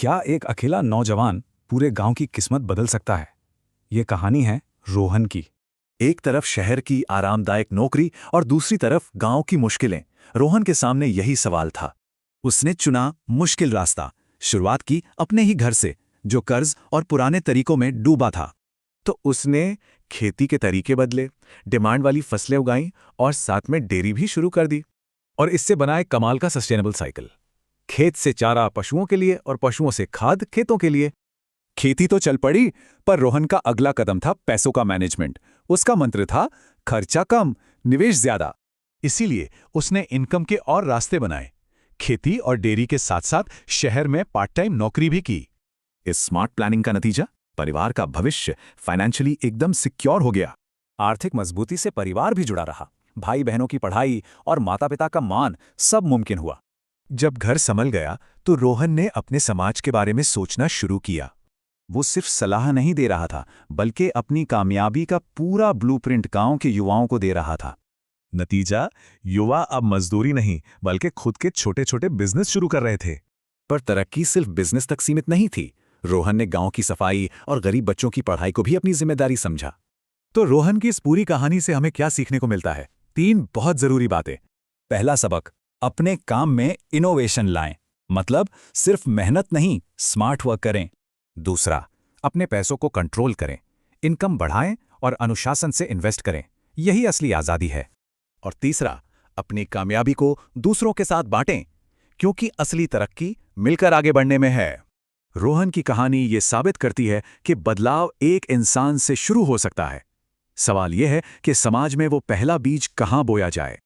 क्या एक अकेला नौजवान पूरे गांव की किस्मत बदल सकता है? ये कहानी है रोहन की। एक तरफ शहर की आरामदायक नौकरी और दूसरी तरफ गांव की मुश्किलें। रोहन के सामने यही सवाल था। उसने चुना मुश्किल रास्ता। शुरुआत की अपने ही घर से, जो कर्ज और पुराने तरीकों में डूबा था। तो उसने खेती के तरीके बदले, डिमांड वाली फसलें उगाईं और साथ में डेयरी भी शुरू कर दी। और इससे बना एक कमाल का सस्टेनेबल साइकिल। खेत से चारा पशुओं के लिए और पशुओं से खाद खेतों के लिए। खेती तो चल पड़ी, पर रोहन का अगला कदम था पैसों का मैनेजमेंट। उसका मंत्र था खर्चा कम, निवेश ज्यादा। इसीलिए उसने इनकम के और रास्ते बनाए। खेती और डेयरी के साथ साथ शहर में पार्ट टाइम नौकरी भी की। इस स्मार्ट प्लानिंग का नतीजा, परिवार का भविष्य फाइनेंशियली एकदम सिक्योर हो गया। आर्थिक मजबूती से परिवार भी जुड़ा रहा। भाई बहनों की पढ़ाई और माता पिता का मान सब मुमकिन हुआ। जब घर संभल गया तो रोहन ने अपने समाज के बारे में सोचना शुरू किया। वो सिर्फ सलाह नहीं दे रहा था, बल्कि अपनी कामयाबी का पूरा ब्लूप्रिंट गांव के युवाओं को दे रहा था। नतीजा, युवा अब मजदूरी नहीं बल्कि खुद के छोटे छोटे बिजनेस शुरू कर रहे थे। पर तरक्की सिर्फ बिजनेस तक सीमित नहीं थी। रोहन ने गांव की सफाई और गरीब बच्चों की पढ़ाई को भी अपनी जिम्मेदारी समझा। तो रोहन की इस पूरी कहानी से हमें क्या सीखने को मिलता है? 3 बहुत जरूरी बातें। पहला सबक, अपने काम में इनोवेशन लाएं, मतलब सिर्फ मेहनत नहीं, स्मार्ट वर्क करें। दूसरा, अपने पैसों को कंट्रोल करें, इनकम बढ़ाएं और अनुशासन से इन्वेस्ट करें। यही असली आज़ादी है। और तीसरा, अपनी कामयाबी को दूसरों के साथ बांटें, क्योंकि असली तरक्की मिलकर आगे बढ़ने में है। रोहन की कहानी ये साबित करती है कि बदलाव एक इंसान से शुरू हो सकता है। सवाल यह है कि समाज में वो पहला बीज कहाँ बोया जाए।